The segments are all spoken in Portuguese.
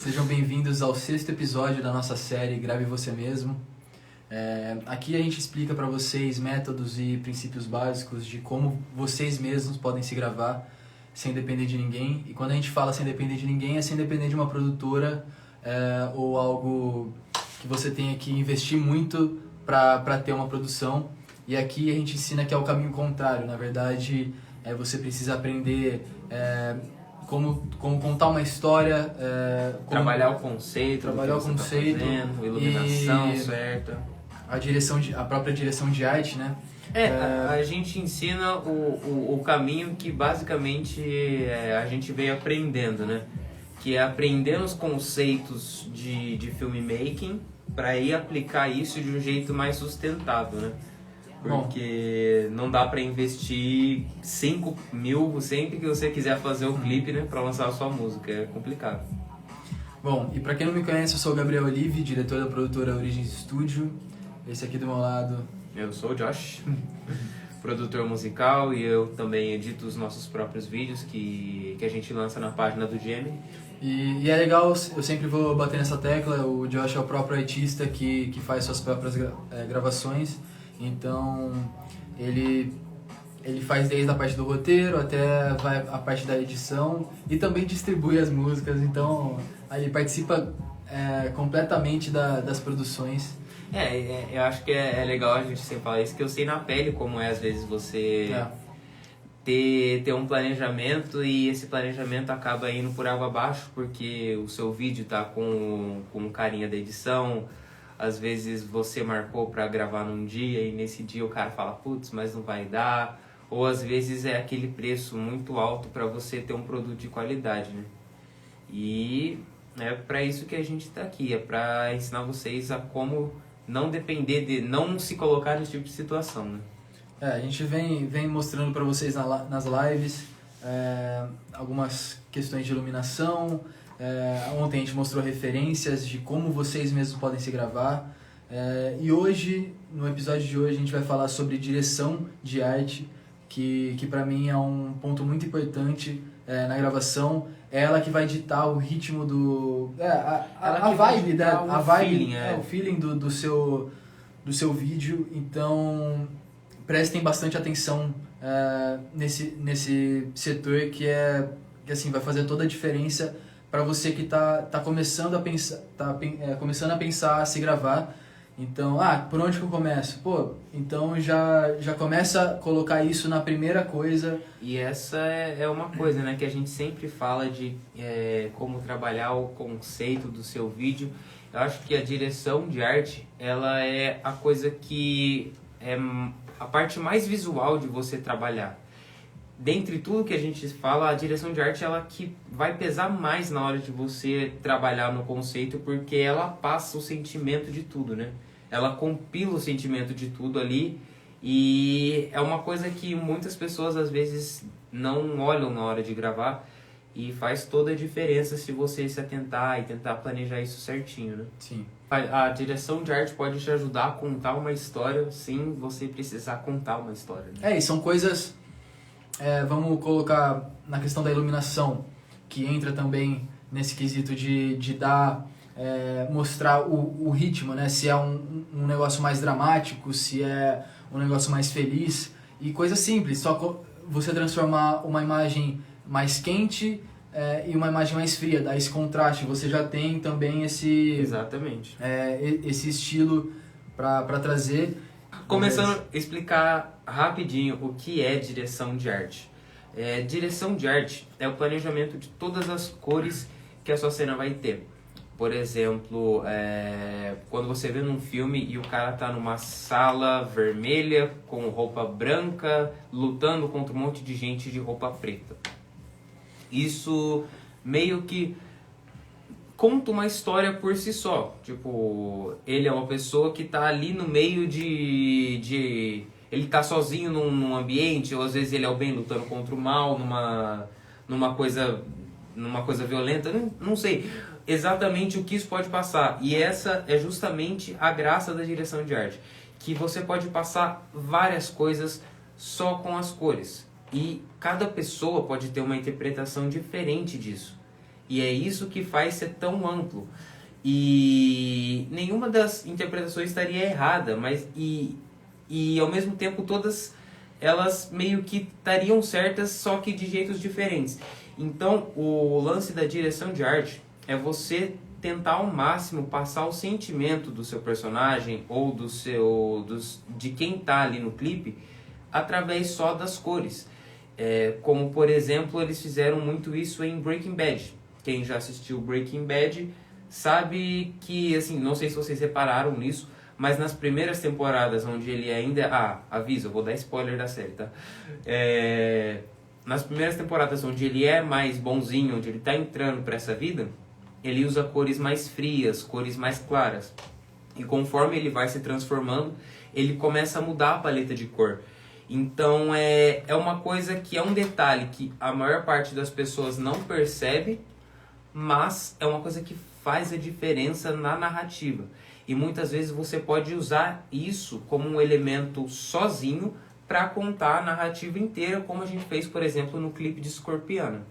Sejam bem-vindos ao 6º episódio da nossa série Grave Você Mesmo. Aqui a gente explica para vocês métodos e princípios básicos de como vocês mesmos podem se gravar sem depender de ninguém. E quando a gente fala sem depender de ninguém, é sem depender de uma produtora ou algo que você tenha que investir muito para ter uma produção. E aqui a gente ensina que é o caminho contrário. Na verdade, você precisa aprender como contar uma história, trabalhar o conceito, iluminação certa, a própria direção de arte, né? A gente ensina o caminho que basicamente a gente veio aprendendo, né? Que é aprender os conceitos de filmmaking para ir aplicar isso de um jeito mais sustentável, né? Porque não dá para investir 5 mil sempre que você quiser fazer o clipe, né, para lançar a sua música, é complicado. Bom, e para quem não me conhece, eu sou o Gabriel Olive, diretor da produtora Origens Studio. Esse aqui do meu lado... Eu sou o Josh, produtor musical, e eu também edito os nossos próprios vídeos que a gente lança na página do Gemini. E é legal, eu sempre vou bater nessa tecla, o Josh é o próprio artista que faz suas próprias gravações. Então, ele faz desde a parte do roteiro até a parte da edição e também distribui as músicas. Então, ele participa completamente das produções. Eu acho que é legal a gente sempre falar isso, que eu sei na pele como às vezes você ter um planejamento e esse planejamento acaba indo por água abaixo porque o seu vídeo tá com carinha da edição. Às vezes você marcou para gravar num dia e nesse dia o cara fala, putz, mas não vai dar. Ou às vezes é aquele preço muito alto para você ter um produto de qualidade, né? E é para isso que a gente está aqui, é para ensinar vocês a como não depender não se colocar nesse tipo de situação, né? A gente vem mostrando para vocês nas lives algumas questões de iluminação. Ontem a gente mostrou referências de como vocês mesmos podem se gravar. E hoje, no episódio de hoje, a gente vai falar sobre direção de arte, que para mim é um ponto muito importante na gravação. É ela que vai ditar o ritmo a vibe, o feeling do seu vídeo. Então, prestem bastante atenção nesse setor que assim, vai fazer toda a diferença para você que tá começando a pensar, começando a pensar a se gravar. Então, por onde que eu começo? Então já começa a colocar isso na primeira coisa. E essa é uma coisa, né, que a gente sempre fala de como trabalhar o conceito do seu vídeo. Eu acho que a direção de arte, ela é a coisa que é a parte mais visual de você trabalhar. Dentre tudo que a gente fala, a direção de arte ela que vai pesar mais na hora de você trabalhar no conceito, porque ela passa o sentimento de tudo, né? Ela compila o sentimento de tudo ali e é uma coisa que muitas pessoas às vezes não olham na hora de gravar e faz toda a diferença se você se atentar e tentar planejar isso certinho, né? Sim. A direção de arte pode te ajudar a contar uma história sem você precisar contar uma história, né? E são coisas... vamos colocar na questão da iluminação, que entra também nesse quesito de dar, mostrar o ritmo, né? Se é um negócio mais dramático, se é um negócio mais feliz, e coisa simples, só você transformar uma imagem mais quente e uma imagem mais fria, dar esse contraste, você já tem também Exatamente. Esse estilo para trazer. Começando a explicar rapidinho o que é direção de arte. Direção de arte é o planejamento de todas as cores que a sua cena vai ter. Por exemplo, quando você vê num filme e o cara tá numa sala vermelha com roupa branca lutando contra um monte de gente de roupa preta. Isso meio que conta uma história por si só. Tipo, ele é uma pessoa que tá ali no meio ele tá sozinho num ambiente, ou às vezes ele é o bem lutando contra o mal, numa coisa violenta, não sei exatamente o que isso pode passar. E essa é justamente a graça da direção de arte, que você pode passar várias coisas só com as cores. E cada pessoa pode ter uma interpretação diferente disso. E é isso que faz ser tão amplo. E nenhuma das interpretações estaria errada, mas e ao mesmo tempo todas elas meio que estariam certas, só que de jeitos diferentes. Então, o lance da direção de arte é você tentar ao máximo passar o sentimento do seu personagem ou de quem está ali no clipe através só das cores. Como, por exemplo, eles fizeram muito isso em Breaking Bad. Quem já assistiu Breaking Bad sabe que, assim, não sei se vocês repararam nisso, mas nas primeiras temporadas onde ele ainda... aviso, eu vou dar spoiler da série, tá? Nas primeiras temporadas onde ele é mais bonzinho, onde ele está entrando para essa vida, ele usa cores mais frias, cores mais claras. E conforme ele vai se transformando, ele começa a mudar a paleta de cor. Então é uma coisa que é um detalhe que a maior parte das pessoas não percebe, mas é uma coisa que faz a diferença na narrativa. E muitas vezes você pode usar isso como um elemento sozinho para contar a narrativa inteira, como a gente fez, por exemplo, no clipe de Scorpiana.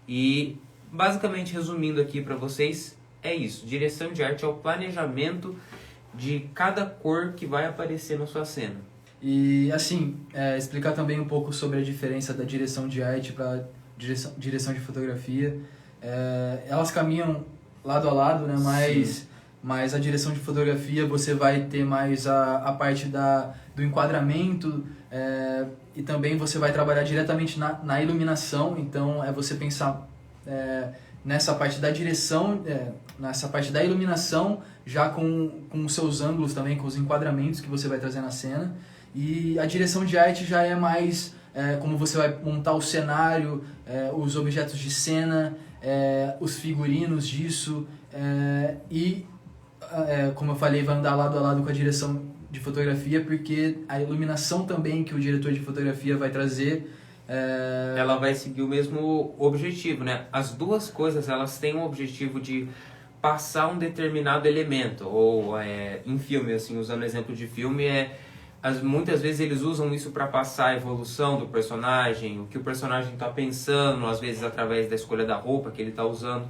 E basicamente, resumindo aqui para vocês, é isso. Direção de arte é o planejamento de cada cor que vai aparecer na sua cena. E assim, explicar também um pouco sobre a diferença da direção de arte para direção de fotografia. Elas caminham lado a lado, né? Mas a direção de fotografia você vai ter mais a parte do enquadramento, e também você vai trabalhar diretamente na iluminação. Então é você pensar nessa parte da direção, nessa parte da iluminação, já com os seus ângulos também, com os enquadramentos que você vai trazer na cena. E a direção de arte já é mais como você vai montar o cenário, os objetos de cena, os figurinos disso, e como eu falei, vai andar lado a lado com a direção de fotografia, porque a iluminação também que o diretor de fotografia vai trazer, ela vai seguir o mesmo objetivo, né? As duas coisas, elas têm o objetivo de passar um determinado elemento, ou em filme, assim, usando o exemplo de filme, muitas vezes eles usam isso para passar a evolução do personagem, o que o personagem está pensando, às vezes através da escolha da roupa que ele está usando.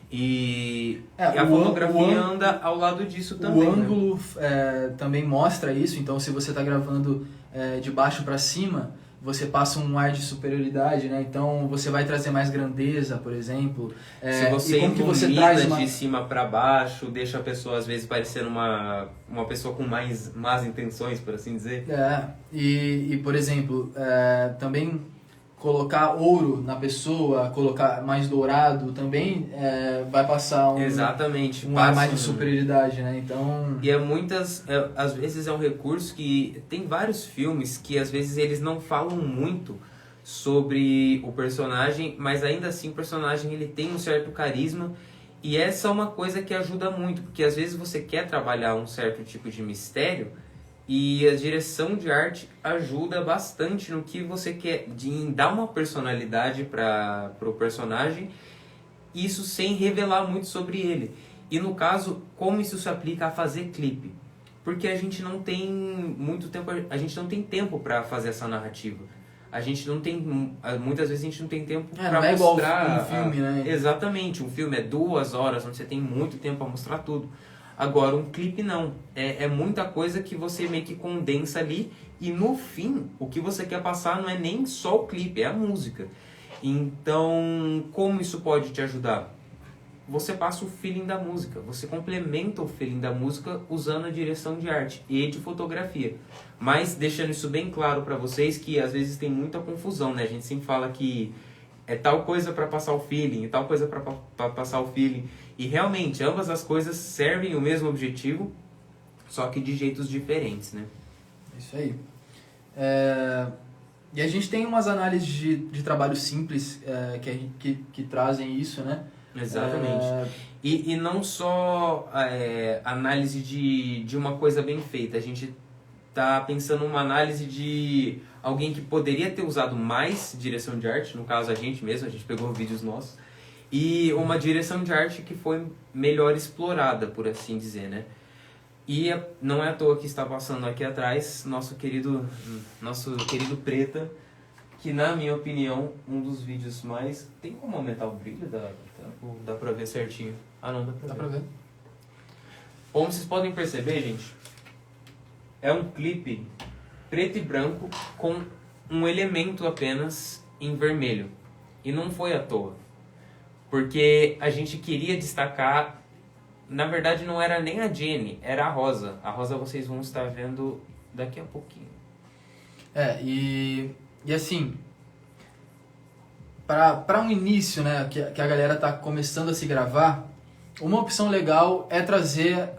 E a fotografia anda ao lado disso também. O ângulo também mostra isso. Então, se você está gravando de baixo para cima, você passa um ar de superioridade, né? Então você vai trazer mais grandeza, por exemplo. Se você ilumina de cima para baixo, deixa a pessoa às vezes parecendo uma pessoa com mais más intenções, por assim dizer. E por exemplo, também colocar ouro na pessoa, colocar mais dourado também vai passar Exatamente, um ar mais de superioridade, né? Então... E às vezes é um recurso que tem vários filmes que às vezes eles não falam muito sobre o personagem, mas ainda assim o personagem ele tem um certo carisma, e essa é uma coisa que ajuda muito, porque às vezes você quer trabalhar um certo tipo de mistério, e a direção de arte ajuda bastante no que você quer, de dar uma personalidade para o personagem, isso sem revelar muito sobre ele. E no caso, como isso se aplica a fazer clipe? Porque a gente não tem muito tempo, a gente não tem tempo para fazer essa narrativa. A gente não tem, muitas vezes a gente não tem tempo para mostrar. Um filme, né? Exatamente, um filme é 2 horas, onde você tem muito tempo para mostrar tudo. Agora, um clipe não. É muita coisa que você meio que condensa ali, e no fim, o que você quer passar não é nem só o clipe, é a música. Então, como isso pode te ajudar? Você passa o feeling da música, você complementa o feeling da música usando a direção de arte e de fotografia. Mas deixando isso bem claro para vocês que às vezes tem muita confusão, né? A gente sempre fala que é tal coisa para passar o feeling, e tal coisa para passar o feeling. E realmente, ambas as coisas servem o mesmo objetivo, só que de jeitos diferentes, né? Isso aí. E a gente tem umas análises de trabalho simples que trazem isso, né? Exatamente. E não só análise de uma coisa bem feita. A gente está pensando numa análise de alguém que poderia ter usado mais direção de arte, no caso a gente mesmo, a gente pegou vídeos nossos, e uma direção de arte que foi melhor explorada, por assim dizer, né? E não é à toa que está passando aqui atrás nosso querido Preta, que na minha opinião, um dos vídeos mais... Tem como aumentar o brilho da Dá pra ver certinho. Ah, não, Dá pra ver. Como vocês podem perceber, gente, é um clipe preto e branco com um elemento apenas em vermelho. E não foi à toa. Porque a gente queria destacar... Na verdade, não era nem a Jenny, era a Rosa. A Rosa vocês vão estar vendo daqui a pouquinho. E assim, para um início, né, que a galera tá começando a se gravar, uma opção legal é trazer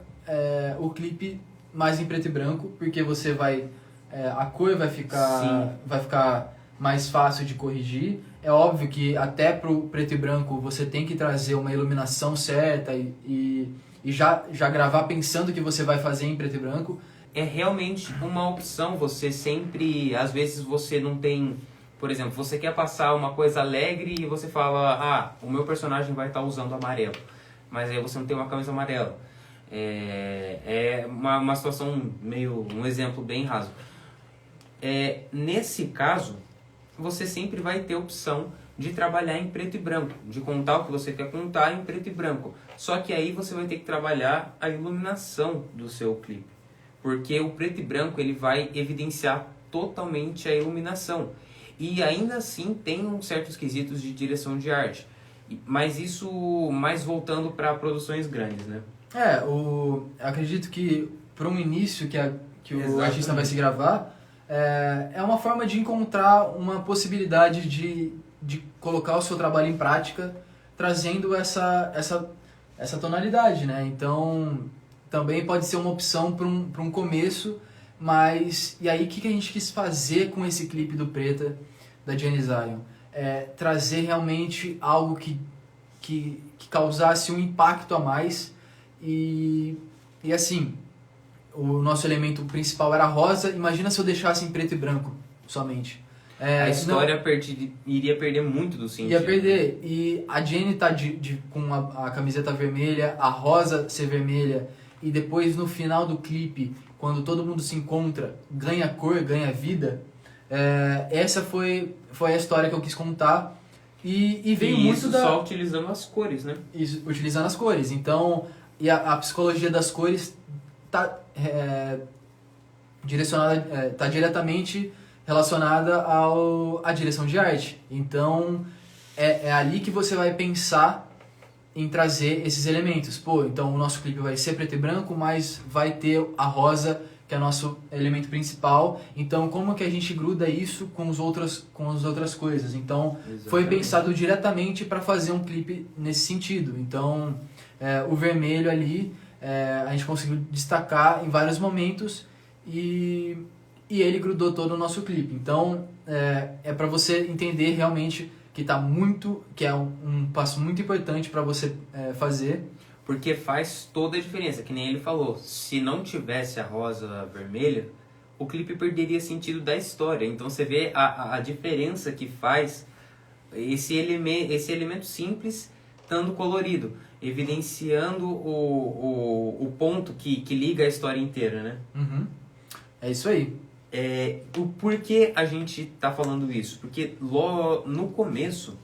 o clipe mais em preto e branco, porque você vai... a cor vai ficar mais fácil de corrigir. É óbvio que até pro preto e branco você tem que trazer uma iluminação certa e já gravar pensando que você vai fazer em preto e branco. É realmente uma opção, você sempre... Às vezes você não tem... Por exemplo, você quer passar uma coisa alegre e você fala, o meu personagem vai estar usando amarelo. Mas aí você não tem uma camisa amarela. É uma situação meio... Um exemplo bem raso. Nesse caso, você sempre vai ter a opção de trabalhar em preto e branco, de contar o que você quer contar em preto e branco. Só que aí você vai ter que trabalhar a iluminação do seu clipe, porque o preto e branco ele vai evidenciar totalmente a iluminação. E ainda assim tem uns certos quesitos de direção de arte, mas isso mais voltando para produções grandes, né? Acredito que para um início que o Exatamente. artista vai se gravar, é uma forma de encontrar uma possibilidade de colocar o seu trabalho em prática, trazendo essa tonalidade, né? Então, também pode ser uma opção para um começo, mas... E aí, o que a gente quis fazer com esse clipe do Preta, da Jenny Zion? Trazer realmente algo que causasse um impacto a mais e assim... O nosso elemento principal era rosa. Imagina se eu deixasse em preto e branco somente. A história iria perder muito do sentido. Ia perder. E a Jenny tá com a camiseta vermelha, a rosa ser vermelha, e depois no final do clipe, quando todo mundo se encontra, ganha cor, ganha vida. Essa foi a história que eu quis contar. E veio muito isso só utilizando as cores, né? Isso, utilizando as cores. Então, e a psicologia das cores tá direcionada, tá diretamente relacionada à direção de arte. Então, é ali que você vai pensar em trazer esses elementos. Então o nosso clipe vai ser preto e branco, mas vai ter a rosa, que é o nosso elemento principal. Então, como que a gente gruda isso com as outras coisas? Então, Exatamente. Foi pensado diretamente para fazer um clipe nesse sentido. Então, o vermelho ali, a gente conseguiu destacar em vários momentos e ele grudou todo o nosso clipe. Então, para você entender realmente que é um passo muito importante para você fazer. Porque faz toda a diferença, que nem ele falou. Se não tivesse a rosa vermelha, o clipe perderia sentido da história. Então você vê a diferença que faz esse elemento simples estando colorido, evidenciando o ponto que liga a história inteira, né? Uhum. É isso aí. O porquê a gente tá falando isso? Porque no começo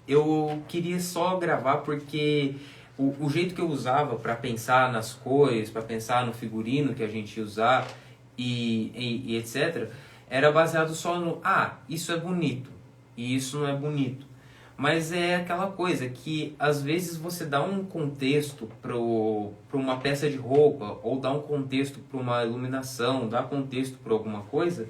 eu queria só gravar porque o jeito que eu usava para pensar nas cores, para pensar no figurino que a gente ia usar e etc, era baseado só no isso é bonito e isso não é bonito. Mas é aquela coisa que às vezes você dá um contexto para uma peça de roupa, ou dá um contexto para uma iluminação, dá contexto para alguma coisa,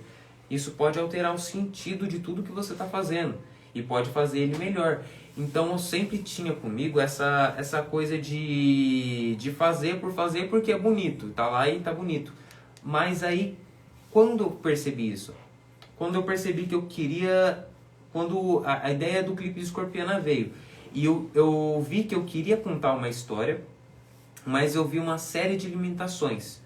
isso pode alterar o sentido de tudo que você está fazendo e pode fazer ele melhor. Então eu sempre tinha comigo essa coisa de fazer por fazer porque é bonito, tá lá e tá bonito. Mas aí, quando eu percebi isso? Quando eu percebi que eu queria... Quando a ideia do clipe de Scorpiana veio e eu vi que eu queria contar uma história, mas eu vi uma série de limitações,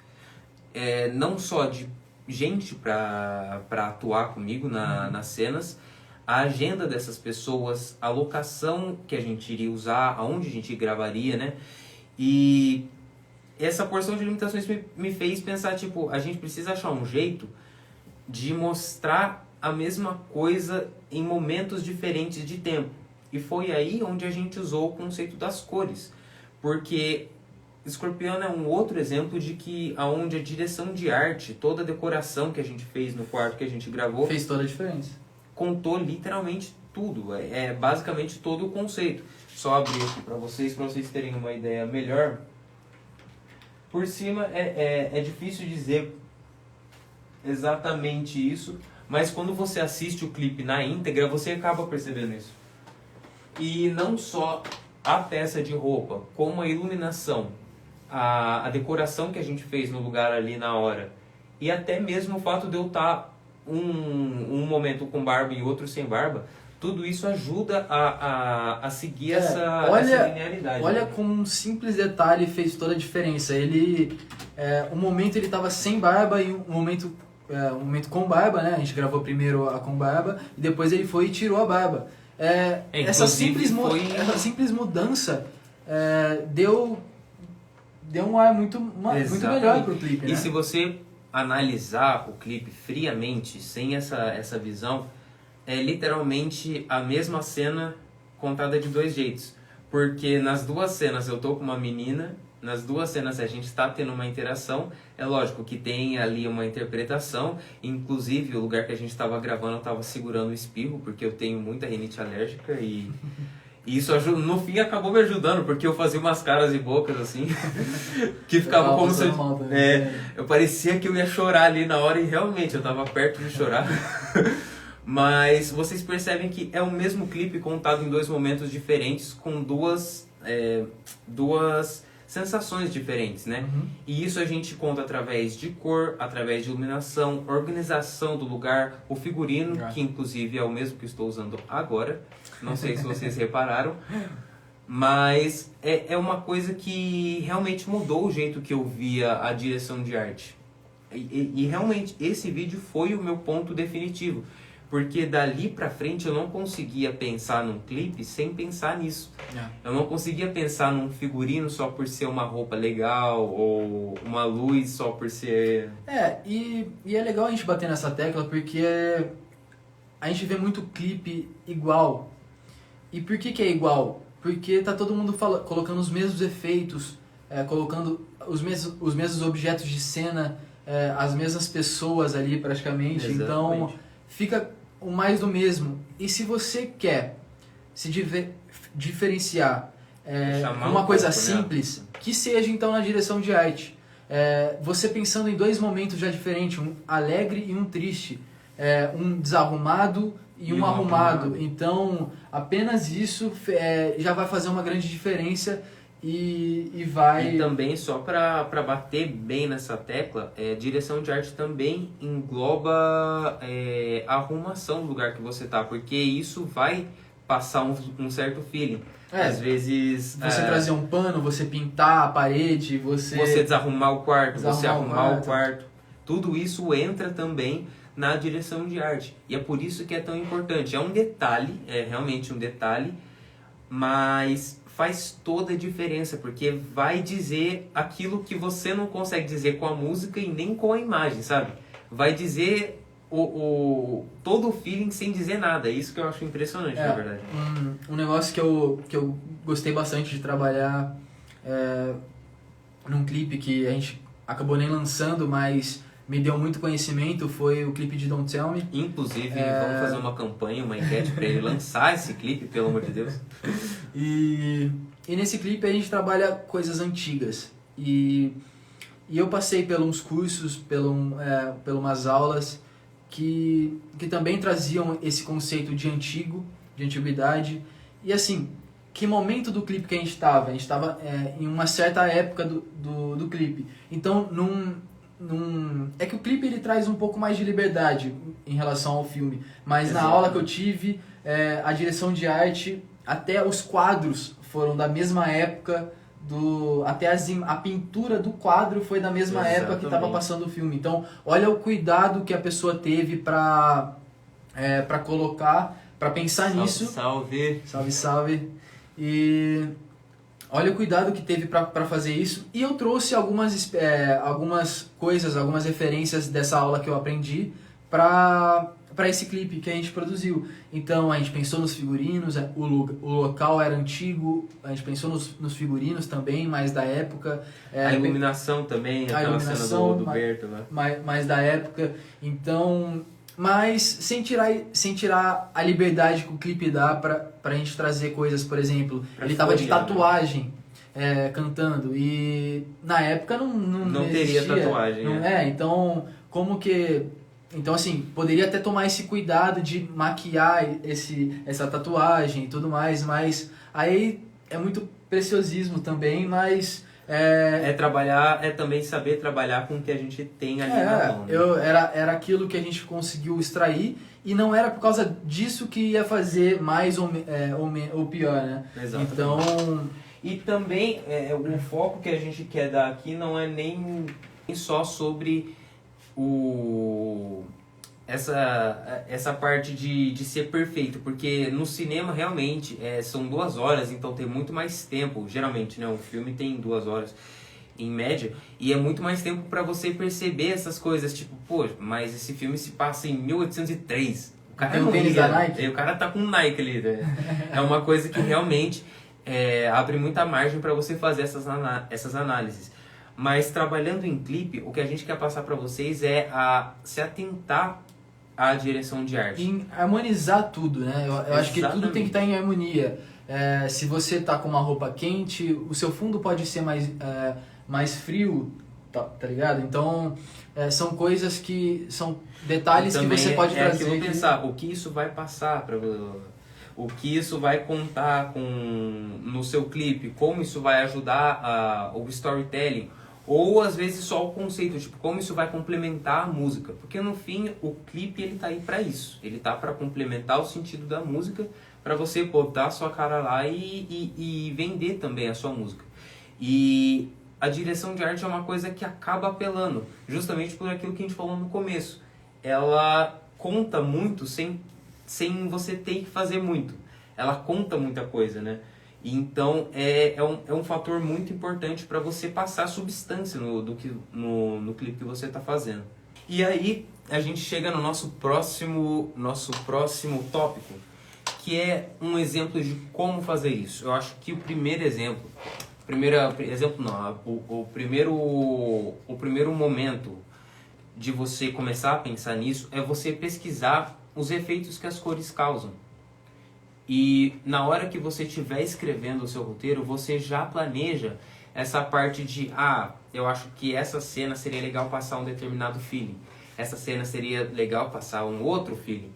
não só de gente para atuar comigo nas cenas, a agenda dessas pessoas, a locação que a gente iria usar, aonde a gente gravaria, né? E essa porção de limitações me fez pensar, a gente precisa achar um jeito de mostrar a mesma coisa em momentos diferentes de tempo. E foi aí onde a gente usou o conceito das cores. Porque Scorpion é um outro exemplo de que aonde a direção de arte, toda a decoração que a gente fez no quarto que a gente gravou, Fez toda a diferença. contou literalmente tudo. É basicamente todo o conceito. Só abrir aqui para vocês terem uma ideia melhor. Por cima é difícil dizer exatamente isso, mas quando você assiste o clipe na íntegra, você acaba percebendo isso. E não só a peça de roupa, como a iluminação, a decoração que a gente fez no lugar ali na hora, e até mesmo o fato de eu estar um momento com barba e outro sem barba, tudo isso ajuda a seguir essa linearidade. Olha como um simples detalhe fez toda a diferença. Um momento ele estava sem barba e um momento com barba, né? A gente gravou primeiro a com barba e depois ele foi e tirou a barba. Essa simples mudança deu um ar muito melhor pro clipe, né? E se você analisar o clipe friamente, sem essa visão, é literalmente a mesma cena contada de dois jeitos. Porque nas duas cenas eu tô com uma menina, nas duas cenas a gente está tendo uma interação. É lógico que tem ali uma interpretação. Inclusive, o lugar que a gente estava gravando, eu estava segurando o espirro, porque eu tenho muita rinite alérgica e isso no fim acabou me ajudando, porque eu fazia umas caras e bocas assim, que ficava como se eu parecia que eu ia chorar ali na hora e realmente eu estava perto de chorar. Mas vocês percebem que é o mesmo clipe contado em dois momentos diferentes, com duas sensações diferentes, né? Uhum. E isso a gente conta através de cor, através de iluminação, organização do lugar, o figurino, que inclusive é o mesmo que estou usando agora. Não sei se vocês repararam. Mas é uma coisa que realmente mudou o jeito que eu via a direção de arte. E realmente esse vídeo foi o meu ponto definitivo. Porque dali pra frente eu não conseguia pensar num clipe sem pensar nisso. Eu não conseguia pensar num figurino só por ser uma roupa legal, ou uma luz só por ser... E é legal a gente bater nessa tecla porque a gente vê muito clipe igual. E por que é igual? Porque tá todo mundo colocando os mesmos efeitos, colocando os mesmos objetos de cena, as mesmas pessoas ali praticamente. Exatamente. Então fica o mais do mesmo. E se você quer se diferenciar uma coisa simples, que seja então na direção de arte. Você pensando em dois momentos já diferentes, um alegre e um triste, um desarrumado e um arrumado. Então apenas isso já vai fazer uma grande diferença. E também, só para bater bem nessa tecla, direção de arte também engloba a arrumação do lugar que você tá, porque isso vai passar um certo feeling. Às vezes... Você trazer um pano, você pintar a parede, você desarrumar o quarto, você arrumar o quarto. Tudo isso entra também na direção de arte. E é por isso que é tão importante. É um detalhe, é realmente um detalhe, mas faz toda a diferença, porque vai dizer aquilo que você não consegue dizer com a música e nem com a imagem, sabe? Vai dizer todo o feeling sem dizer nada. É isso que eu acho impressionante, na verdade. Um negócio que eu gostei bastante de trabalhar num clipe que a gente acabou nem lançando, mas me deu muito conhecimento, foi o clipe de Don't Tell Me. Inclusive, vamos fazer uma campanha, uma enquete para ele lançar esse clipe, pelo amor de Deus. E nesse clipe a gente trabalha coisas antigas. E eu passei por uns cursos, por umas aulas que também traziam esse conceito de antiguidade. E assim, que momento do clipe que a gente estava? A gente estava em uma certa época do clipe. Então, é que o clipe ele traz um pouco mais de liberdade em relação ao filme, mas na aula que eu tive, a direção de arte, até os quadros foram da mesma época, até a pintura do quadro foi da mesma época que estava passando o filme. Então, olha o cuidado que a pessoa teve para colocar, para pensar nisso. Salve! Salve, salve! E olha o cuidado que teve para fazer isso. E eu trouxe algumas coisas, algumas referências dessa aula que eu aprendi para para esse clipe que a gente produziu. Então a gente pensou nos figurinos, o local era antigo, a gente pensou nos figurinos também, mais da época. A iluminação também, aquela cena do Berto, né? Mais da época. Então, mas sem tirar a liberdade que o clipe dá pra gente trazer coisas, por exemplo, ele tava de tatuagem. Cantando, e na época não teria tatuagem. Então, como que... Então, assim, poderia até tomar esse cuidado de maquiar essa tatuagem e tudo mais, mas aí é muito preciosismo também, mas... É também saber trabalhar com o que a gente tem ali na mão. Né? Era aquilo que a gente conseguiu extrair, e não era por causa disso que ia fazer mais ou pior, né? Exatamente. Então... E também o foco que a gente quer dar aqui não é nem só sobre essa parte de ser perfeito, porque no cinema realmente são 2 horas, então tem muito mais tempo, geralmente, né? Um filme tem 2 horas em média, e é muito mais tempo para você perceber essas coisas, tipo, pô, mas esse filme se passa em 1803, o cara não tem da Nike? E o cara tá com um Nike ali, né? É uma coisa que realmente abre muita margem para você fazer essas análises. Mas trabalhando em clipe, o que a gente quer passar para vocês é se atentar à direção de arte. Em harmonizar tudo, né? Eu acho que tudo tem que estar em harmonia. Se você tá com uma roupa quente, o seu fundo pode ser mais frio, tá ligado? Então, são coisas que... São detalhes que você pode trazer. Aquilo pensar, o que isso vai passar para o que isso vai contar no seu clipe, como isso vai ajudar o storytelling, ou às vezes só o conceito, tipo, como isso vai complementar a música, porque no fim o clipe ele tá aí para isso, ele tá para complementar o sentido da música, para você botar a sua cara lá e vender também a sua música. E a direção de arte é uma coisa que acaba apelando, justamente por aquilo que a gente falou no começo, ela conta muito sem você ter que fazer muito. Ela conta muita coisa, né? Então, é um fator muito importante para você passar substância no clipe que você está fazendo. E aí, a gente chega no nosso próximo tópico, que é um exemplo de como fazer isso. Eu acho que o primeiro momento de você começar a pensar nisso é você pesquisar os efeitos que as cores causam. E na hora que você estiver escrevendo o seu roteiro, você já planeja essa parte de eu acho que essa cena seria legal passar um determinado feeling. Essa cena seria legal passar um outro feeling.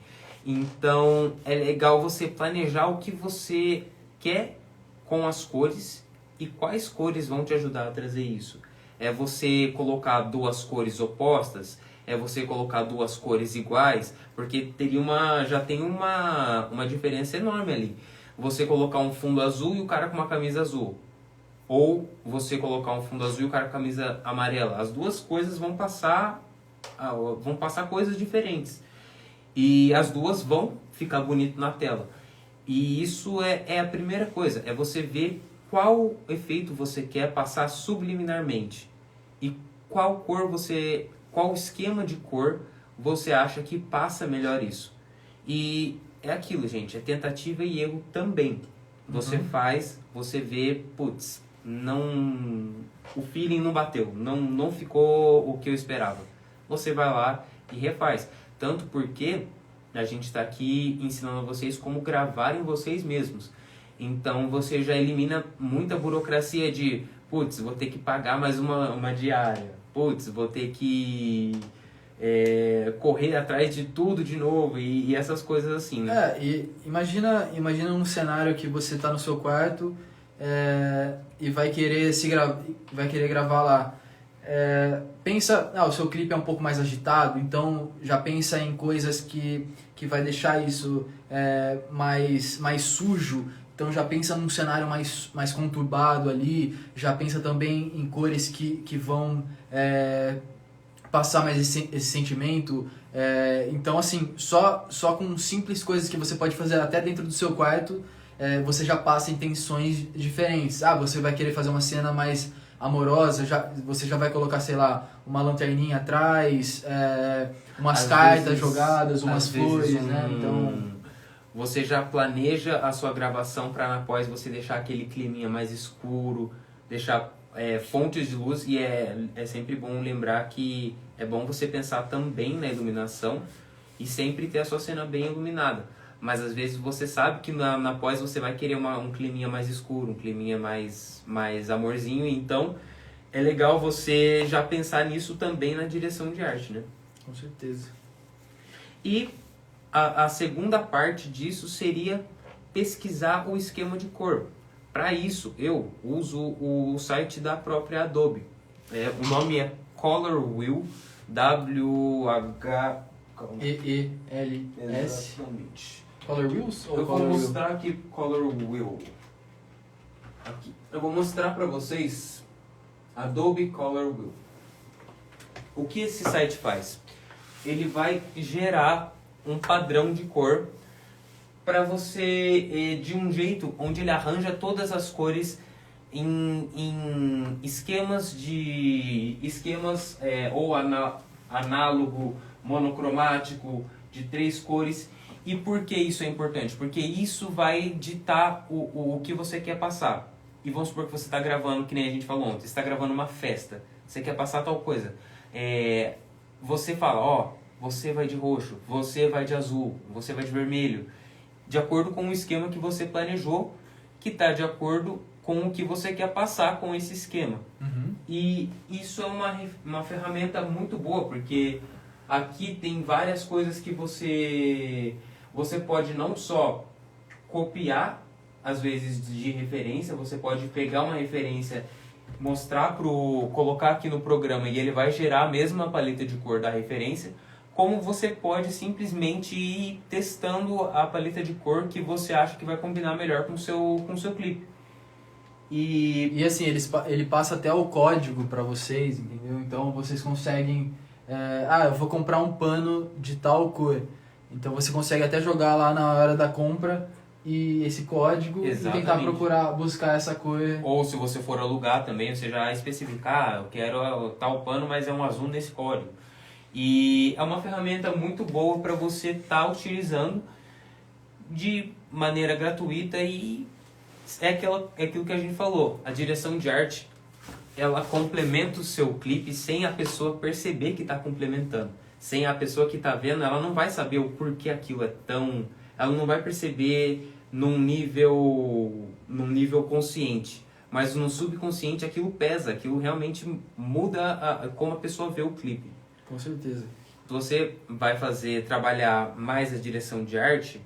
Então é legal você planejar o que você quer com as cores e quais cores vão te ajudar a trazer isso. É você colocar 2 cores opostas, é você colocar 2 cores iguais, porque já tem uma diferença enorme ali. Você colocar um fundo azul e o cara com uma camisa azul. Ou você colocar um fundo azul e o cara com camisa amarela. As 2 coisas vão passar coisas diferentes. E as 2 vão ficar bonito na tela. E isso é a primeira coisa, é você ver qual efeito você quer passar subliminarmente. E qual esquema de cor você acha que passa melhor isso. E é aquilo, gente, é tentativa e erro também. Você faz, você vê, putz, o feeling não bateu, não ficou o que eu esperava. Você vai lá e refaz. Tanto porque a gente está aqui ensinando a vocês como gravarem vocês mesmos. Então você já elimina muita burocracia de, putz, vou ter que pagar mais uma diária. Putz, vou ter que correr atrás de tudo de novo e essas coisas assim, né? E imagina um cenário que você está no seu quarto e vai querer gravar lá. Pensa, o seu clipe é um pouco mais agitado, então já pensa em coisas que vai deixar isso mais sujo. Então já pensa num cenário mais conturbado ali, já pensa também em cores que vão passar mais esse sentimento. Então assim, só com simples coisas que você pode fazer até dentro do seu quarto, você já passa intenções diferentes. Você vai querer fazer uma cena amorosa, você já vai colocar, sei lá, uma lanterninha atrás, umas Às cartas vezes- jogadas, umas às vezes flores, né? Então, você já planeja a sua gravação para após você deixar aquele climinha mais escuro, deixar fontes de luz, e é sempre bom lembrar que é bom você pensar também na iluminação e sempre ter a sua cena bem iluminada. Mas às vezes você sabe que na pós você vai querer um climinha mais escuro, um climinha mais amorzinho, então é legal você já pensar nisso também na direção de arte, né? com certeza. E a segunda parte disso seria pesquisar o esquema de cor. Para isso, eu uso o site da própria Adobe. O nome é Color Wheel, W-H... EELS. Exatamente. Color Wheels ou Eu vou Color Wheel? mostrar aqui Color Wheel. Aqui. Eu vou mostrar para vocês Adobe Color Wheel. O que esse site faz? Ele vai gerar um padrão de cor para você, de um jeito onde ele arranja todas as cores em esquemas ou análogo, monocromático, de 3 cores. E por que isso é importante? Porque isso vai ditar o que você quer passar. E vamos supor que você está gravando, que nem a gente falou ontem, você está gravando uma festa, você quer passar tal coisa. Você fala, você vai de roxo, você vai de azul, você vai de vermelho, de acordo com o esquema que você planejou, que está de acordo com o que você quer passar com esse esquema. Uhum. E isso é uma ferramenta muito boa, porque aqui tem várias coisas que você pode não só copiar, às vezes de referência, você pode pegar uma referência, colocar aqui no programa e ele vai gerar a mesma paleta de cor da referência, como você pode simplesmente ir testando a paleta de cor que você acha que vai combinar melhor com o seu clipe. E assim, ele passa até o código para vocês, entendeu? Então vocês conseguem... eu vou comprar um pano de tal cor. Então você consegue até jogar lá na hora da compra e esse código. Exatamente. E tentar buscar essa cor. Ou se você for alugar também, você já especificar, eu quero tal pano, mas é um azul nesse código. E é uma ferramenta muito boa para você estar utilizando de maneira gratuita, e é aquilo que a gente falou, a direção de arte, ela complementa o seu clipe sem a pessoa perceber que está complementando. Sem a pessoa que está vendo, ela não vai saber o porquê aquilo é tão... Ela não vai perceber num nível consciente. Mas no subconsciente aquilo pesa, aquilo realmente muda como a pessoa vê o clipe. Com certeza. Se você vai trabalhar mais a direção de arte,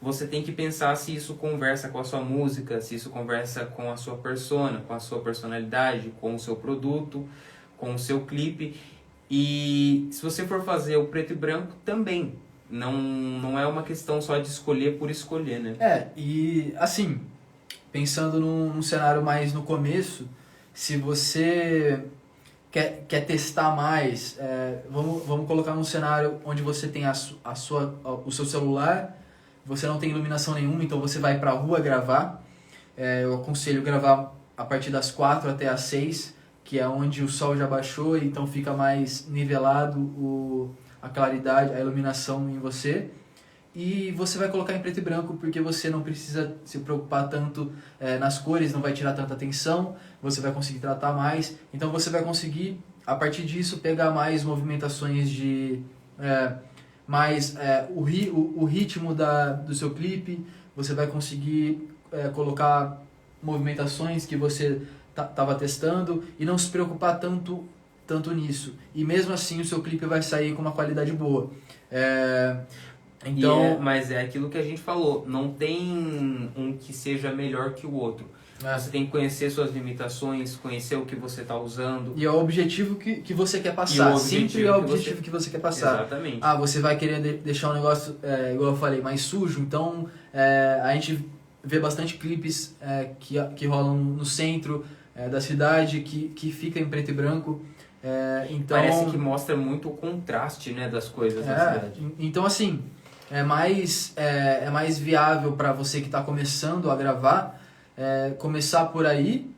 você tem que pensar se isso conversa com a sua música, se isso conversa com a sua persona, com a sua personalidade, com o seu produto, com o seu clipe. E se você for fazer o preto e branco, também. Não é uma questão só de escolher por escolher, né? E assim, pensando num cenário mais no começo, se você quer testar mais, vamos colocar num cenário onde você tem o seu celular, você não tem iluminação nenhuma, então você vai pra rua gravar. Eu aconselho gravar a partir das 4 até as 6, que é onde o sol já baixou, então fica mais nivelado a claridade, a iluminação em você. E você vai colocar em preto e branco porque você não precisa se preocupar tanto nas cores, não vai tirar tanta atenção, você vai conseguir tratar mais. Então você vai conseguir, a partir disso, pegar mais movimentações de... o ritmo do seu clipe, você vai conseguir colocar movimentações que você estava testando e não se preocupar tanto nisso. E mesmo assim o seu clipe vai sair com uma qualidade boa. Então... Mas é aquilo que a gente falou, não tem um que seja melhor que o outro. Você tem que conhecer suas limitações, conhecer o que você está usando. E é o objetivo que você quer passar. Sempre é o objetivo que você quer passar. Exatamente. Você vai querer deixar um negócio, igual eu falei, mais sujo. Então, a gente vê bastante clipes que rolam no centro da cidade, que fica em preto e branco. Então, parece que mostra muito o contraste, né, das coisas na cidade. Então, assim, é mais viável para você que está começando a gravar, começar por aí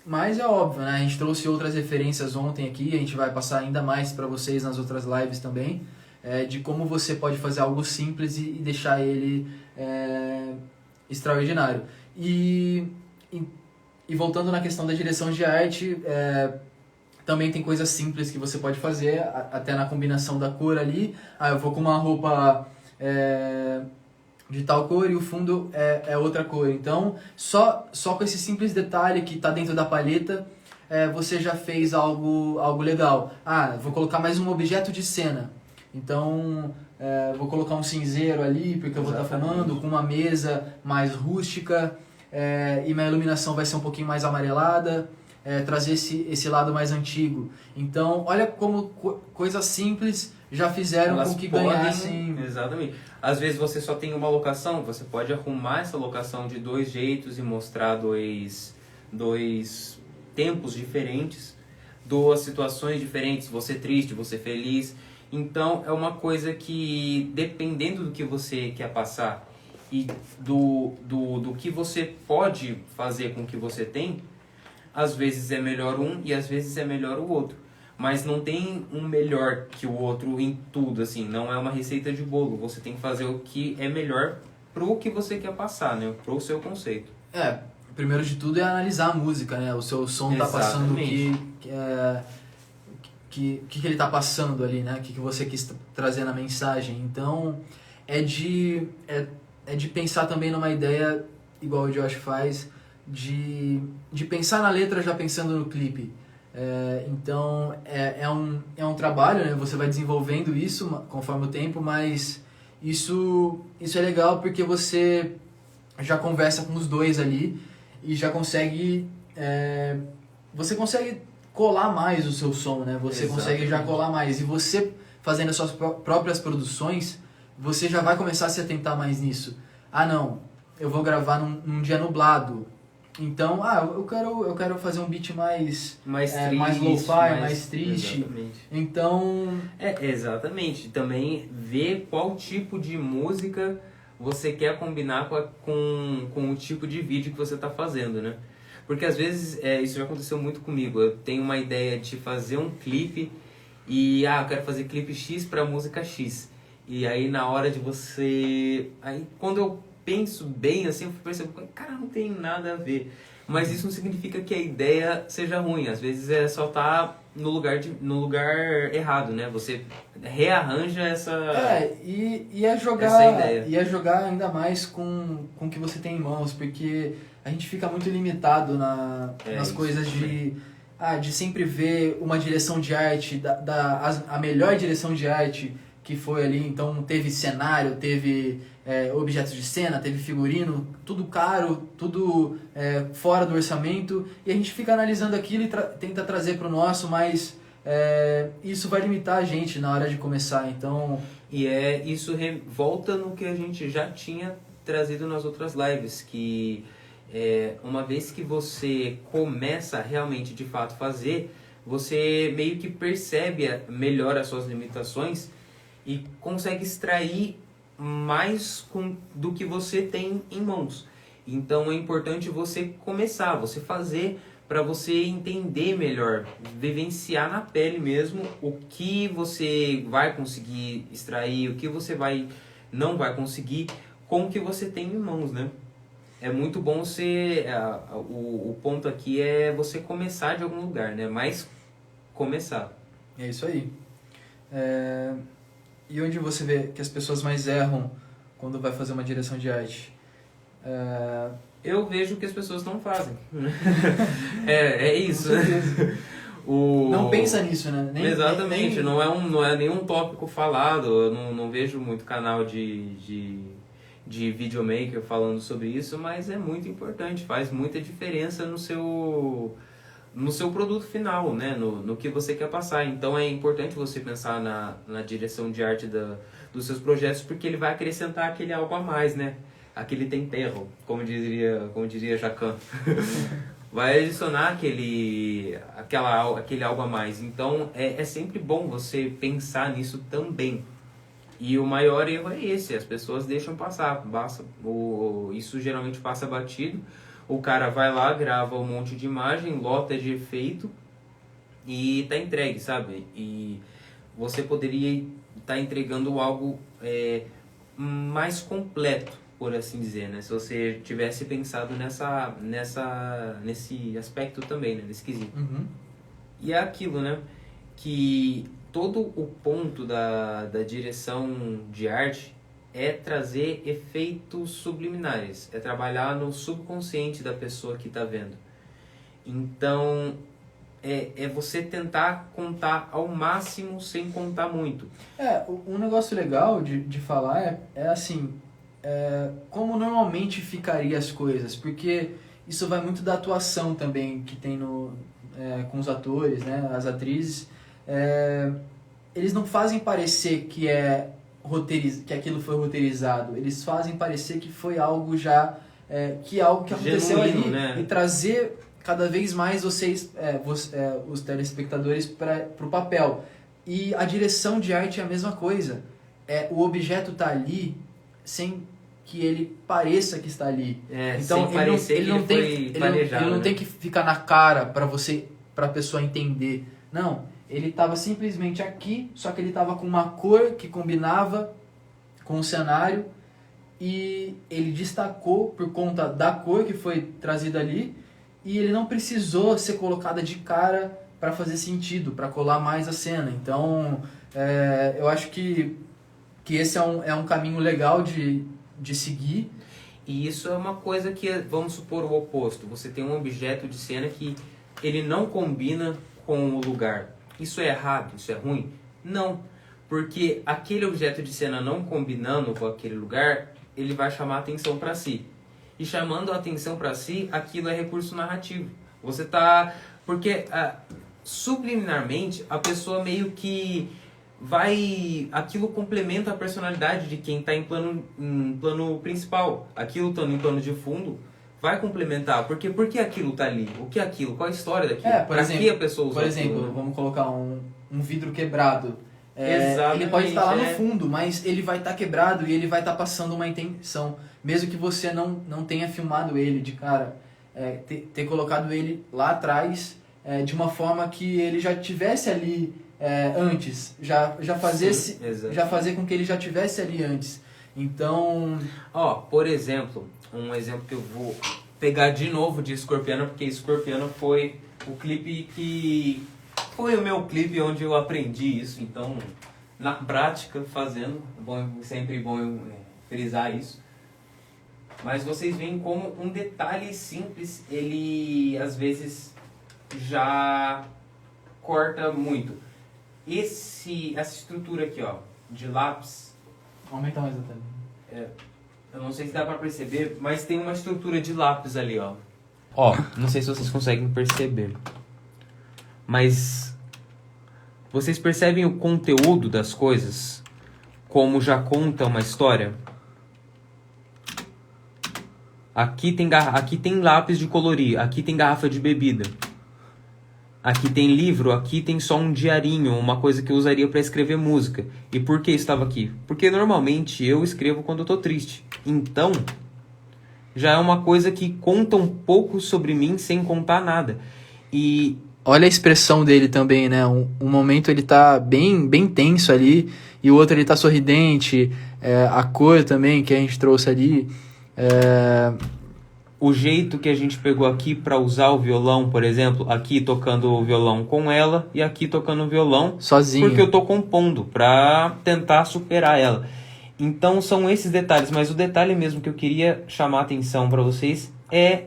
Mas é óbvio, né? A gente trouxe outras referências ontem aqui, a gente vai passar ainda mais para vocês nas outras lives também, de como você pode fazer algo simples e deixar ele extraordinário. E voltando na questão da direção de arte, também tem coisas simples que você pode fazer, até na combinação da cor ali. Eu vou com uma roupa de tal cor e o fundo é outra cor. Então, só com esse simples detalhe que está dentro da palheta, você já fez algo legal. Vou colocar mais um objeto de cena. Então, vou colocar um cinzeiro ali, porque eu vou estar filmando, com uma mesa mais rústica, e minha iluminação vai ser um pouquinho mais amarelada, trazer esse lado mais antigo. Então, olha como coisas simples já fizeram com que ganhassem... Exatamente. Às vezes você só tem uma locação, você pode arrumar essa locação de 2 jeitos e mostrar dois tempos diferentes, 2 situações diferentes, você triste, você feliz. Então é uma coisa que, dependendo do que você quer passar e do que você pode fazer com o que você tem, às vezes é melhor um e às vezes é melhor o outro. Mas não tem um melhor que o outro em tudo, assim, não é uma receita de bolo. Você tem que fazer o que é melhor pro que você quer passar, né? Pro seu conceito. Primeiro de tudo é analisar a música, né? O seu som tá passando o que ele tá passando ali, né? O que você quis trazer na mensagem. Então, é de pensar também numa ideia, igual o Josh faz, de pensar na letra já pensando no clipe. Então é um trabalho, né? Você vai desenvolvendo isso conforme o tempo, mas isso é legal porque você já conversa com os dois ali e já consegue você consegue colar mais o seu som, né? Você consegue já colar mais, e você fazendo as suas próprias produções, você já vai começar a se atentar mais nisso. Não, eu vou gravar num dia nublado. Então, eu quero fazer um beat mais triste, mais lo-fi, mais triste. Exatamente. Então... exatamente. Também ver qual tipo de música você quer combinar com o tipo de vídeo que você está fazendo, né? Porque às vezes, isso já aconteceu muito comigo. Eu tenho uma ideia de fazer um clipe e, eu quero fazer clipe X para música X. E aí, na hora de você... Aí, quando eu penso bem, assim, eu percebo, cara, não tem nada a ver. Mas isso não significa que a ideia seja ruim. Às vezes só tá no lugar errado, né? Você rearranja essa ideia. E é jogar ainda mais com o que você tem em mãos, porque a gente fica muito limitado nas coisas de sempre ver uma direção de arte, a melhor direção de arte que foi ali. Então teve cenário, teve objetos de cena, teve figurino, tudo caro, tudo fora do orçamento, e a gente fica analisando aquilo e tenta trazer para o nosso, mas isso vai limitar a gente na hora de começar. Então... E isso volta no que a gente já tinha trazido nas outras lives, que uma vez que você começa realmente de fato fazer, você meio que percebe melhor as suas limitações e consegue extrair mais do que você tem em mãos. Então é importante você começar, você fazer, para você entender melhor, vivenciar na pele mesmo o que você vai conseguir extrair, o que você não vai conseguir com o que você tem em mãos, né? É muito bom o ponto aqui é você começar de algum lugar, né? Mas começar. É isso aí. E onde você vê que as pessoas mais erram quando vai fazer uma direção de arte? Eu vejo que as pessoas não fazem. É isso. Com certeza. Não pensa nisso, né? Exatamente. Não é nenhum tópico falado. Eu não vejo muito canal de videomaker falando sobre isso, mas é muito importante. Faz muita diferença no seu produto final, né? No que você quer passar. Então é importante você pensar na direção de arte dos seus projetos, porque ele vai acrescentar aquele algo a mais, né? Aquele tempero, como diria Jacan. Vai adicionar aquele algo a mais. Então é sempre bom você pensar nisso também. E o maior erro é esse, as pessoas deixam passar. Isso geralmente passa batido, O cara vai lá, grava um monte de imagem, lota de efeito e tá entregue, sabe? E você poderia estar entregando algo mais completo, por assim dizer, né? Se você tivesse pensado nesse aspecto também, né? Nesse quesito. Uhum. E é aquilo, né? Que todo o ponto da direção de arte é trazer efeitos subliminares, é trabalhar no subconsciente da pessoa que está vendo. Então, é você tentar contar ao máximo sem contar muito. Um negócio legal de falar é assim, como normalmente ficaria as coisas, porque isso vai muito da atuação também que tem com os atores, né, as atrizes. Eles não fazem parecer que aquilo foi roteirizado, eles fazem parecer que foi algo já, algo que aconteceu genuíno, ali, né? E trazer cada vez mais vocês, os telespectadores, para o papel. E a direção de arte é a mesma coisa. O objeto está ali sem que ele pareça que está ali. Então ele não tem que ficar na cara para a pessoa entender. Não, ele estava simplesmente aqui, só que ele estava com uma cor que combinava com o cenário e ele destacou por conta da cor que foi trazida ali e ele não precisou ser colocada de cara para fazer sentido, para colar mais a cena. Então, eu acho que esse é um caminho legal de seguir. E isso é uma coisa que, vamos supor o oposto. Você tem um objeto de cena que ele não combina com o lugar. Isso é errado? Isso é ruim? Não. Porque aquele objeto de cena não combinando com aquele lugar, ele vai chamar a atenção para si. E chamando a atenção para si, aquilo é recurso narrativo. Você tá... Porque subliminarmente, a pessoa meio que aquilo complementa a personalidade de quem está em plano principal. Aquilo estando em plano de fundo vai complementar. Por que aquilo está ali? O que é aquilo? Qual a história daquilo? Para que a pessoa usa por exemplo, aquilo, né? Vamos colocar um vidro quebrado. Exatamente, ele pode estar lá no fundo, mas ele vai estar quebrado e ele vai estar passando uma intenção. Mesmo que você não tenha filmado ele de cara, ter colocado ele lá atrás de uma forma que ele já tivesse ali antes. Já fazer com que ele já tivesse ali antes. Então... por exemplo, um exemplo que eu vou pegar de novo de Scorpiano, porque Scorpiano foi o clipe que... Foi o meu clipe onde eu aprendi isso, então, na prática, fazendo, sempre bom frisar isso. Mas vocês veem como um detalhe simples, ele às vezes já corta muito. Essa estrutura aqui, de lápis... Aumenta mais o detalhe. Eu não sei se dá pra perceber, mas tem uma estrutura de lápis ali, não sei se vocês conseguem perceber. Mas vocês percebem o conteúdo das coisas? Como já conta uma história? Aqui tem lápis de colorir, aqui tem garrafa de bebida. Aqui tem livro, aqui tem só um diarinho, uma coisa que eu usaria para escrever música. E por que estava aqui? Porque normalmente eu escrevo quando eu tô triste. Então, já é uma coisa que conta um pouco sobre mim sem contar nada. E... Olha a expressão dele também, né? Um momento ele tá bem, bem tenso ali, e o outro ele tá sorridente. A cor também que a gente trouxe ali. O jeito que a gente pegou aqui para usar o violão, por exemplo, aqui tocando o violão com ela e aqui tocando o violão sozinho. Porque eu tô compondo para tentar superar ela. Então são esses detalhes, mas o detalhe mesmo que eu queria chamar a atenção para vocês é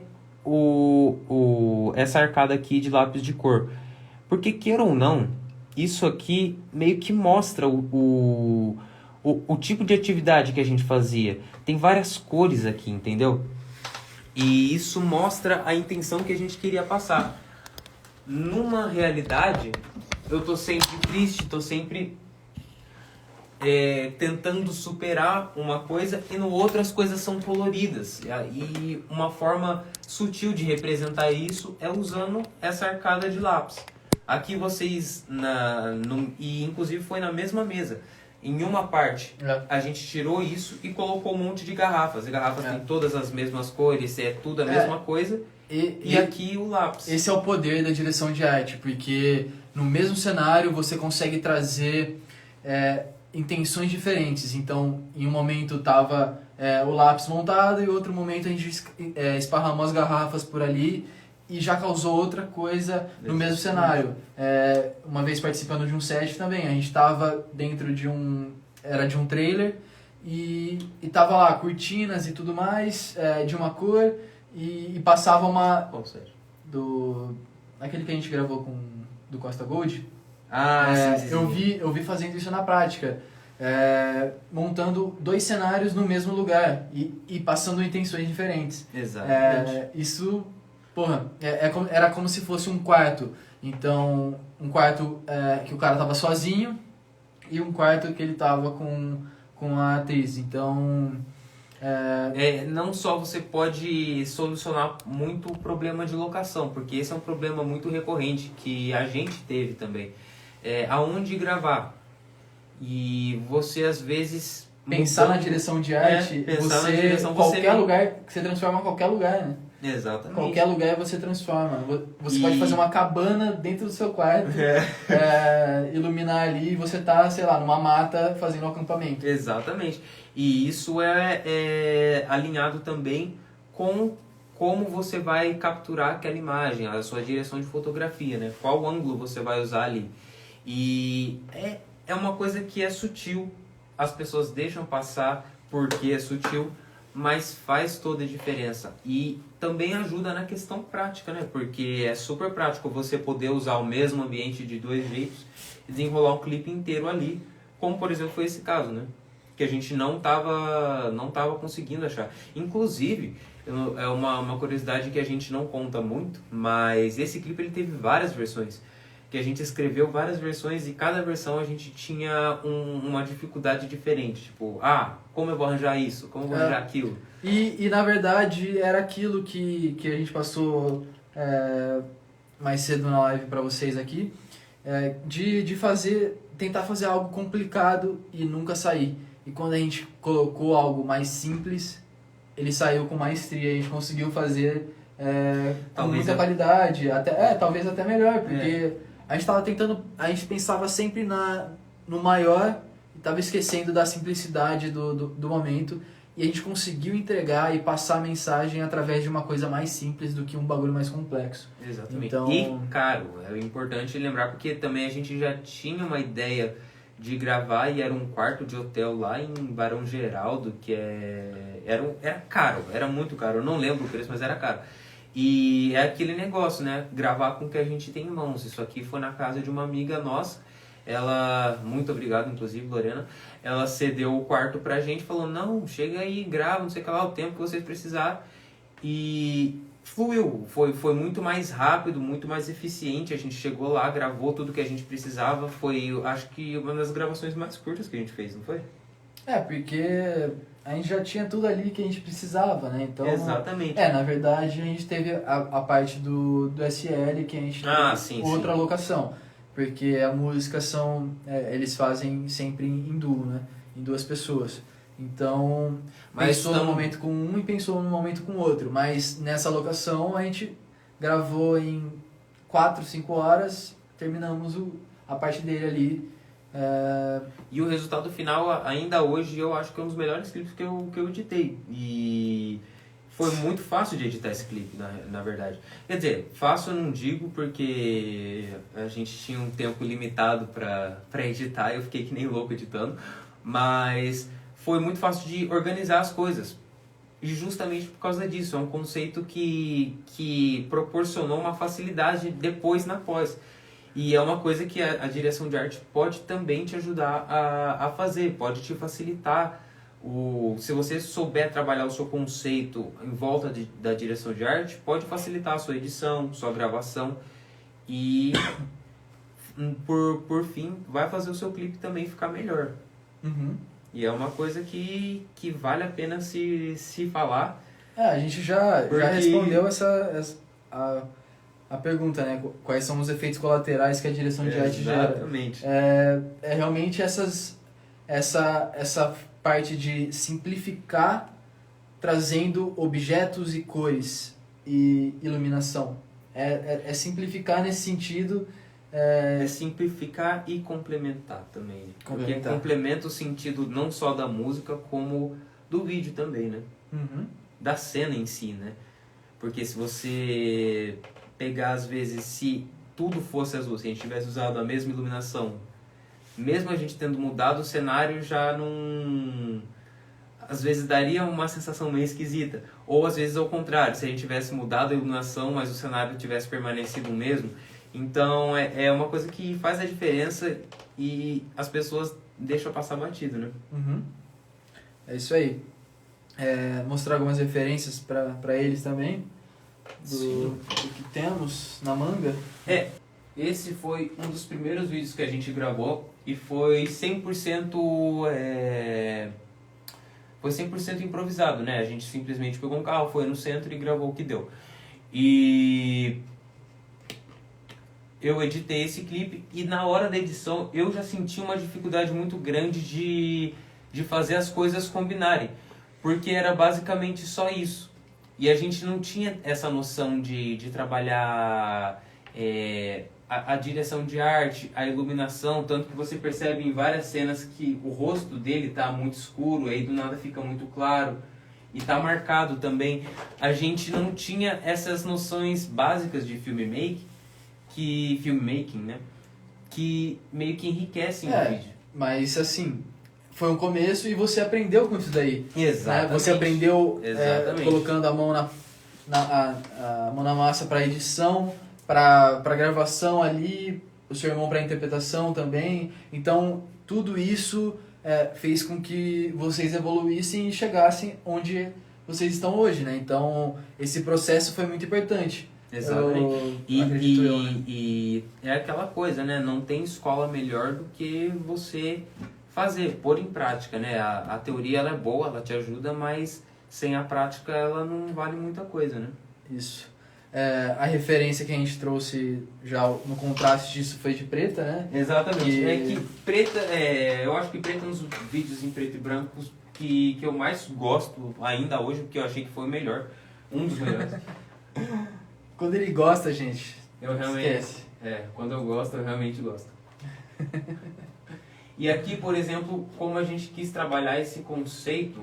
essa arcada aqui de lápis de cor. Porque, queira ou não, isso aqui meio que mostra o tipo de atividade que a gente fazia. Tem várias cores aqui, entendeu? E isso mostra a intenção que a gente queria passar. Numa realidade, eu tô sempre triste, tô sempre tentando superar uma coisa, e no outro as coisas são coloridas. E uma forma sutil de representar isso é usando essa arcada de lápis. Aqui vocês, e inclusive foi na mesma mesa, Em uma parte, É. a gente tirou isso e colocou um monte de garrafas. E garrafas É. têm todas as mesmas cores, é tudo a mesma coisa. E aqui o lápis. Esse é o poder da direção de arte, porque no mesmo cenário você consegue trazer intenções diferentes. Então, em um momento tava o lápis montado e em outro momento a gente esparramou as garrafas por ali e já causou outra coisa no mesmo cenário. Uma vez participando de um set também, a gente tava dentro de um trailer e tava lá cortinas e tudo mais de uma cor e passava uma Qual sério? aquele que a gente gravou do Costa Gold. Sim. Eu vi fazendo isso na prática, montando 2 cenários no mesmo lugar e passando intenções diferentes. Exatamente. Isso, porra, era como se fosse um quarto. Então, um quarto que o cara tava sozinho e um quarto que ele tava com a atriz. Então, não só você pode solucionar muito o problema de locação, porque esse é um problema muito recorrente que a gente teve também. Aonde gravar. E você às vezes... pensar na direção de arte, qualquer lugar, que você transforma em qualquer lugar, né? Exatamente. Qualquer lugar você transforma. Você pode fazer uma cabana dentro do seu quarto, iluminar ali e você tá, sei lá, numa mata fazendo um acampamento. Exatamente. E isso é alinhado também com como você vai capturar aquela imagem, a sua direção de fotografia, né? Qual ângulo você vai usar ali. E é uma coisa que é sutil, as pessoas deixam passar porque é sutil, mas faz toda a diferença. E também ajuda na questão prática, né? Porque é super prático você poder usar o mesmo ambiente de 2 jeitos e desenrolar um clipe inteiro ali, como por exemplo foi esse caso, né? Que a gente não tava conseguindo achar. Inclusive, é uma curiosidade que a gente não conta muito, mas esse clipe ele teve várias versões. Que a gente escreveu várias versões e cada versão a gente tinha uma dificuldade diferente. Tipo, como eu vou arranjar isso? Como eu vou arranjar aquilo? E na verdade era aquilo que a gente passou mais cedo na live para vocês aqui, de tentar fazer algo complicado e nunca sair. E quando a gente colocou algo mais simples, ele saiu com maestria, a gente conseguiu fazer com muita qualidade, talvez até melhor, porque a gente estava tentando, a gente pensava sempre no maior e estava esquecendo da simplicidade do momento, e a gente conseguiu entregar e passar a mensagem através de uma coisa mais simples do que um bagulho mais complexo. Exatamente. Então... E caro, é importante lembrar, porque também a gente já tinha uma ideia de gravar e era um quarto de hotel lá em Barão Geraldo, que era caro, era muito caro, eu não lembro o preço, mas era caro. E é aquele negócio, né? Gravar com o que a gente tem em mãos. Isso aqui foi na casa de uma amiga nossa. Ela, muito obrigado, inclusive, Lorena. Ela cedeu o quarto pra gente, falou, não, chega aí, grava, não sei o que lá, o tempo que vocês precisarem. E fluiu, foi muito mais rápido, muito mais eficiente. A gente chegou lá, gravou tudo que a gente precisava. Foi, acho que, uma das gravações mais curtas que a gente fez, não foi? Porque a gente já tinha tudo ali que a gente precisava, né? Então, exatamente. Na verdade, a gente teve a parte do SL, que a gente teve outra locação. Porque a música eles fazem sempre em duo, né? Em 2 pessoas. Então, pensou no momento com um e pensou no momento com o outro. Mas nessa locação a gente gravou em 4, 5 horas, terminamos a parte dele ali. E o resultado final, ainda hoje, eu acho que é um dos melhores clipes que eu editei. E foi muito fácil de editar esse clipe, na verdade. Quer dizer, fácil eu não digo, porque a gente tinha um tempo limitado pra editar, eu fiquei que nem louco editando. Mas foi muito fácil de organizar as coisas. E justamente por causa disso, é um conceito que proporcionou uma facilidade depois na pós. E é uma coisa que a direção de arte pode também te ajudar a fazer, pode te facilitar. Se você souber trabalhar o seu conceito em volta da direção de arte, pode facilitar a sua edição, sua gravação. E, por fim, vai fazer o seu clipe também ficar melhor. Uhum. E é uma coisa que vale a pena se falar. A gente já respondeu a pergunta, né? Quais são os efeitos colaterais que a direção de arte gera. Exatamente. Realmente essa parte de simplificar, trazendo objetos e cores e iluminação. É simplificar nesse sentido. É simplificar e complementar também. Porque complementa o sentido não só da música, como do vídeo também, né? Uhum. Da cena em si, né? Porque se você pegar, às vezes, se tudo fosse azul, se a gente tivesse usado a mesma iluminação, mesmo a gente tendo mudado o cenário, já não... Às vezes daria uma sensação meio esquisita. Ou às vezes ao contrário, se a gente tivesse mudado a iluminação, mas o cenário tivesse permanecido o mesmo. Então é uma coisa que faz a diferença e as pessoas deixam passar batido, né? Uhum. É isso aí. Mostrar algumas referências para eles também do que temos na manga. Esse foi um dos primeiros vídeos que a gente gravou e foi 100% foi 100% improvisado, né? A gente simplesmente pegou um carro, foi no centro e gravou o que deu. E eu editei esse clipe e na hora da edição eu já senti uma dificuldade muito grande de fazer as coisas combinarem, porque era basicamente só isso. E a gente não tinha essa noção de trabalhar a direção de arte, a iluminação, tanto que você percebe em várias cenas que o rosto dele tá muito escuro, aí do nada fica muito claro e tá marcado também. A gente não tinha essas noções básicas de filmmaking, né? Que meio que enriquecem o vídeo. Mas assim, foi um começo e você aprendeu com isso daí. Exatamente. Né? Você aprendeu colocando a mão a mão na massa para edição, para gravação ali, o seu irmão para interpretação também. Então, tudo isso fez com que vocês evoluíssem e chegassem onde vocês estão hoje, né? Então, esse processo foi muito importante. Exatamente. E é aquela coisa, né? Não tem escola melhor do que você fazer, pôr em prática, né? A teoria ela é boa, ela te ajuda, mas sem a prática ela não vale muita coisa, né? Isso. A referência que a gente trouxe já no contraste disso foi de preta, né? Exatamente. É que preta, eu acho que preta é um dos vídeos em preto e branco que eu mais gosto ainda hoje, porque eu achei que foi o melhor, um dos melhores. Quando ele gosta, gente, eu realmente esquece. Quando eu gosto, eu realmente gosto. E aqui, por exemplo, como a gente quis trabalhar esse conceito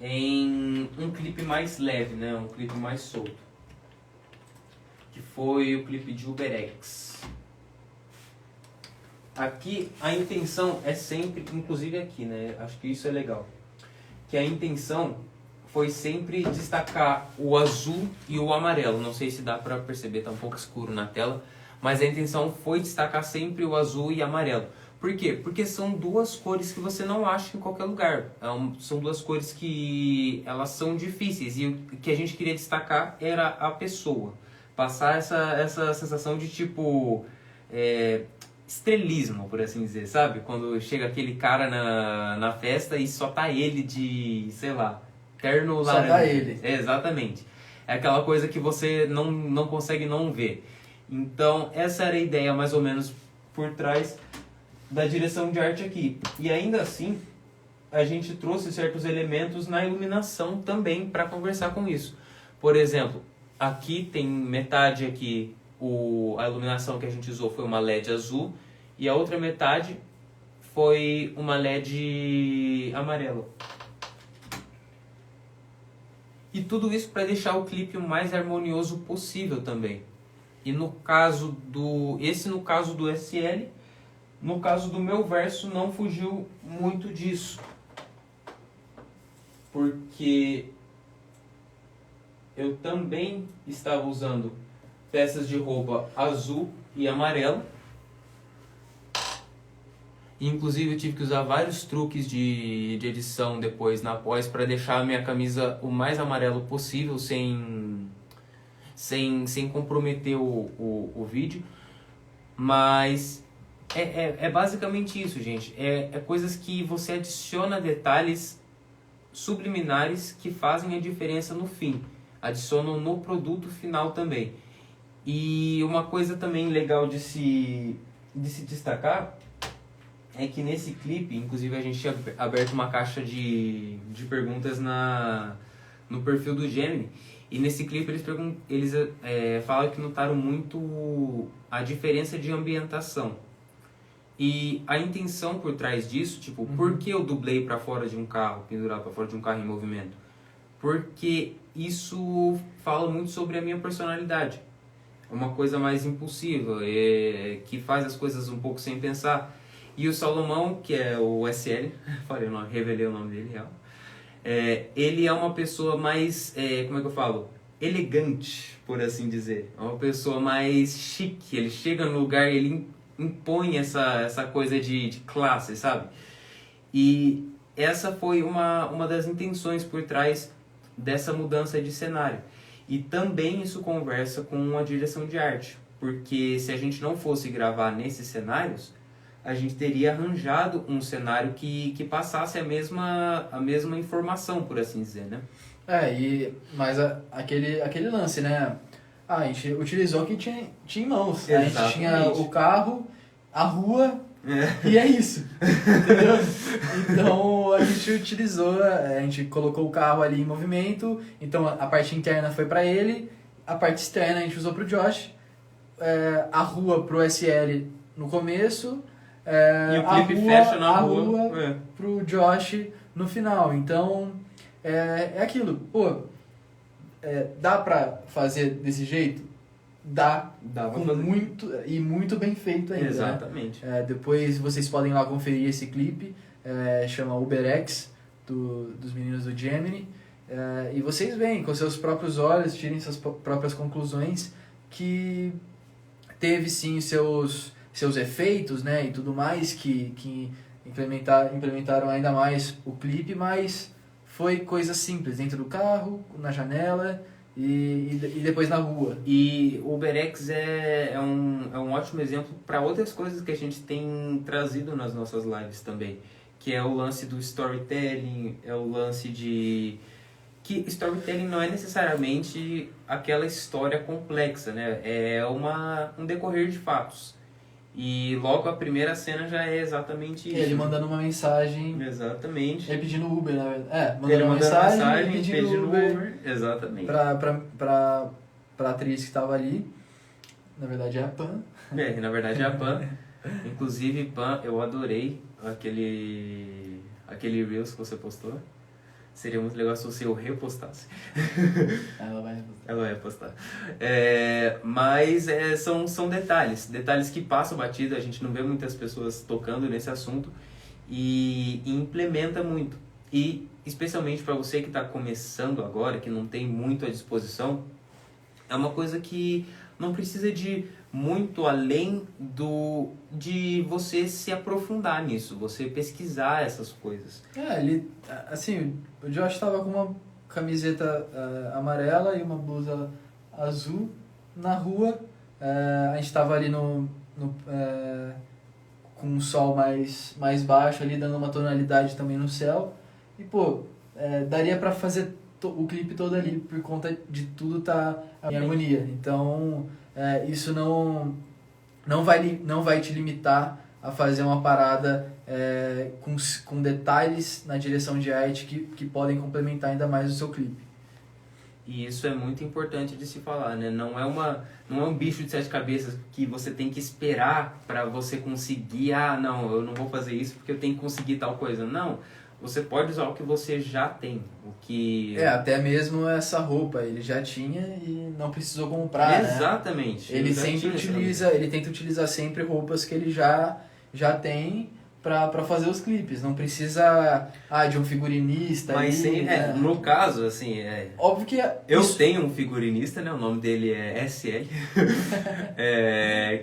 em um clipe mais leve, né? Um clipe mais solto. Que foi o clipe de UberX. Aqui a intenção é sempre, inclusive aqui, né? Acho que isso é legal. Que a intenção foi sempre destacar o azul e o amarelo. Não sei se dá pra perceber, tá um pouco escuro na tela. Mas a intenção foi destacar sempre o azul e amarelo. Por quê? Porque são duas cores que você não acha em qualquer lugar. São duas cores que elas são difíceis. E o que a gente queria destacar era a pessoa. Passar essa sensação de tipo... estrelismo, por assim dizer, sabe? Quando chega aquele cara na festa e só tá ele de, sei lá, terno laranja. Só tá ele. Exatamente. É aquela coisa que você não consegue não ver. Então, essa era a ideia mais ou menos por trás da direção de arte aqui. E ainda assim, a gente trouxe certos elementos na iluminação também para conversar com isso. Por exemplo, aqui tem metade aqui, a iluminação que a gente usou foi uma LED azul e a outra metade foi uma LED amarela. E tudo isso para deixar o clipe o mais harmonioso possível também. E no caso do SL, no caso do meu verso não fugiu muito disso. Porque eu também estava usando peças de roupa azul e amarelo. E, inclusive eu tive que usar vários truques de edição depois na pós para deixar a minha camisa o mais amarelo possível sem comprometer o vídeo. Mas é basicamente isso, gente. É coisas que você adiciona detalhes subliminares que fazem a diferença no fim. Adicionam no produto final também. E uma coisa também legal de se destacar é que nesse clipe, inclusive a gente tinha aberto uma caixa de perguntas no perfil do Gemini, e nesse clipe eles falam que notaram muito a diferença de ambientação. E a intenção por trás disso, tipo, por que eu dublei para fora de um carro, pendurado para fora de um carro em movimento? Porque isso fala muito sobre a minha personalidade. É uma coisa mais impulsiva, que faz as coisas um pouco sem pensar. E o Salomão, que é o SL, revelei o nome dele, real. Ele é uma pessoa mais, como é que eu falo? Elegante, por assim dizer. É uma pessoa mais chique. Ele chega no lugar e ele impõe essa coisa de classe, sabe? E essa foi uma das intenções por trás dessa mudança de cenário. E também isso conversa com a direção de arte, porque se a gente não fosse gravar nesses cenários, a gente teria arranjado um cenário que passasse a mesma informação, por assim dizer, né? Mas aquele lance, né? A gente utilizou o que tinha em mãos. Exatamente. A gente tinha o carro, a rua, e é isso. Entendeu? Então a gente utilizou, a gente colocou o carro ali em movimento, então a parte interna foi para ele, a parte externa a gente usou pro Josh, a rua pro SL no começo, e o clipe fecha na rua pro Josh no final. Então é aquilo, pô, dá pra fazer desse jeito? Dá pra com fazer. muito bem feito ainda. Exatamente. Né? Depois vocês podem lá conferir esse clipe, chama UberX, dos meninos do Gemini, e vocês veem com seus próprios olhos, tirem suas próprias conclusões, que teve sim seus efeitos, né, e tudo mais, que implementaram ainda mais o clipe, mas foi coisa simples, dentro do carro, na janela e depois na rua. E o UberX é um ótimo exemplo para outras coisas que a gente tem trazido nas nossas lives também, que é o lance do storytelling, é o lance de... que storytelling não é necessariamente aquela história complexa, né? É um decorrer de fatos. E logo a primeira cena já é exatamente isso. Ele mandando uma mensagem. Exatamente. Ele pedindo Uber, na verdade. Mandando uma mensagem e pedindo Uber. Exatamente. Pra atriz que estava ali. Na verdade é a Pan. Na verdade é a Pan. Inclusive, Pan, eu adorei aquele Reels que você postou. Seria muito legal se você o repostasse. Ela vai repostar. Ela vai postar. Mas são detalhes que passam batido, a gente não vê muitas pessoas tocando nesse assunto e implementa muito. E especialmente para você que está começando agora, que não tem muito à disposição, é uma coisa que não precisa de muito além de você se aprofundar nisso, você pesquisar essas coisas. O Josh estava com uma camiseta amarela e uma blusa azul na rua. A gente estava ali com o sol mais baixo ali, dando uma tonalidade também no céu. E, daria para fazer o clipe todo ali, por conta de tudo tá em harmonia. Então, isso não vai te limitar a fazer uma parada com detalhes na direção de arte que podem complementar ainda mais o seu clipe. E isso é muito importante de se falar, né? Não é um bicho de 7 cabeças que você tem que esperar para você conseguir, não, eu não vou fazer isso porque eu tenho que conseguir tal coisa. Não, você pode usar o que você já tem. Até mesmo essa roupa ele já tinha e não precisou comprar. Exatamente. Né? Ele tenta utilizar sempre roupas que ele já tem pra fazer os clipes. Não precisa de um figurinista. Mas no caso, assim... Óbvio que... Eu tenho um figurinista, né? O nome dele é SL.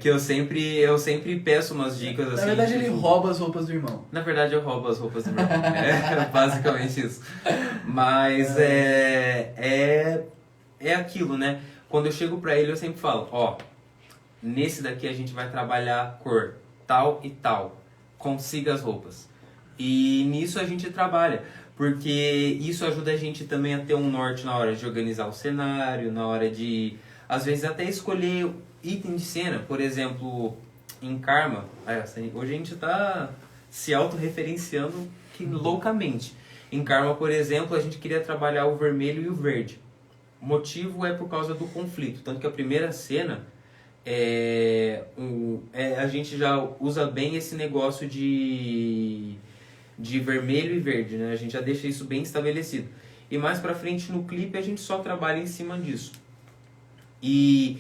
Que eu sempre peço umas dicas assim. Na verdade, ele rouba as roupas do irmão. Na verdade, eu roubo as roupas do irmão. Basicamente isso. Mas é aquilo, né? Quando eu chego pra ele, eu sempre falo, nesse daqui a gente vai trabalhar cor tal e tal. Consiga as roupas. E nisso a gente trabalha, porque isso ajuda a gente também a ter um norte na hora de organizar o cenário, na hora de, às vezes, até escolher item de cena. Por exemplo, em Karma, hoje a gente tá se autorreferenciando loucamente. Em Karma, por exemplo, a gente queria trabalhar o vermelho e o verde. O motivo é por causa do conflito. Tanto que a primeira cena, a gente já usa bem esse negócio de vermelho e verde, né? A gente já deixa isso bem estabelecido. E mais pra frente no clipe a gente só trabalha em cima disso. E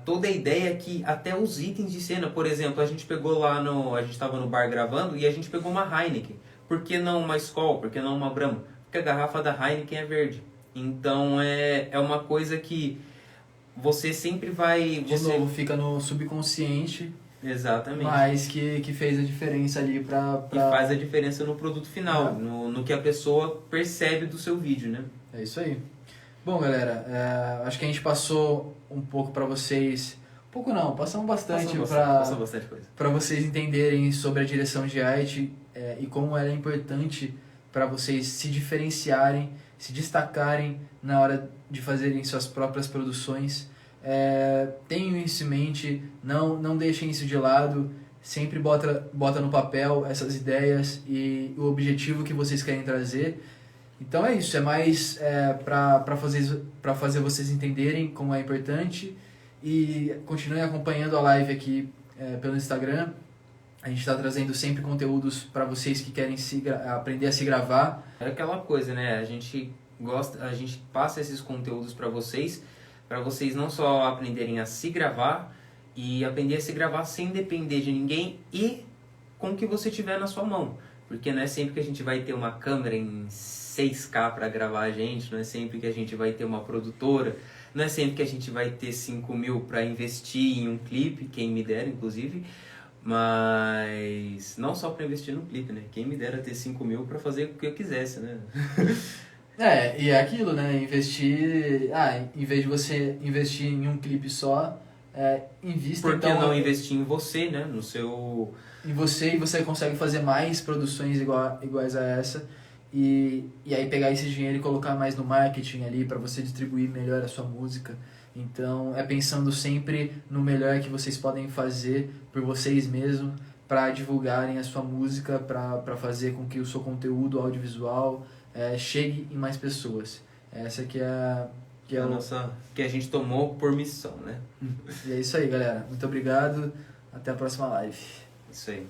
toda a ideia é que até os itens de cena, por exemplo, a gente pegou lá a gente estava no bar gravando e a gente pegou uma Heineken. Por que não uma Skol? Por que não uma Brahma? Porque a garrafa da Heineken é verde. Então é uma coisa que você sempre vai... De novo, fica no subconsciente. Exatamente. Mas que fez a diferença ali E faz a diferença no produto final, no que a pessoa percebe do seu vídeo, né? É isso aí. Bom, galera, acho que a gente passou um pouco para vocês... Um pouco não, passamos bastante Passou bastante coisa. Para vocês entenderem sobre a direção de arte e como ela é importante para vocês se diferenciarem, se destacarem na hora de fazerem suas próprias produções. Tenham isso em mente, não deixem isso de lado, sempre bota no papel essas ideias e o objetivo que vocês querem trazer. Então é isso, é mais para fazer vocês entenderem como é importante e continuem acompanhando a live aqui pelo Instagram. A gente está trazendo sempre conteúdos para vocês que querem aprender a se gravar. É aquela coisa, né? A gente passa esses conteúdos para vocês não só aprenderem a se gravar e aprender a se gravar sem depender de ninguém e com o que você tiver na sua mão. Porque não é sempre que a gente vai ter uma câmera em 6K para gravar a gente, não é sempre que a gente vai ter uma produtora, não é sempre que a gente vai ter 5 mil para investir em um clipe, quem me dera, inclusive. Mas não só para investir no clipe, né? Quem me dera ter 5 mil para fazer o que eu quisesse, né? E é aquilo, né? Investir... em vez de você investir em um clipe só, invista... Por que não investir em você, né? No seu... Em você, e você consegue fazer mais produções iguais a essa. E aí pegar esse dinheiro e colocar mais no marketing ali para você distribuir melhor a sua música. Então, pensando sempre no melhor que vocês podem fazer por vocês mesmos para divulgarem a sua música, para fazer com que o seu conteúdo audiovisual chegue em mais pessoas. Essa que é a nossa, que a gente tomou por missão, né? E é isso aí, galera. Muito obrigado. Até a próxima live. Isso aí.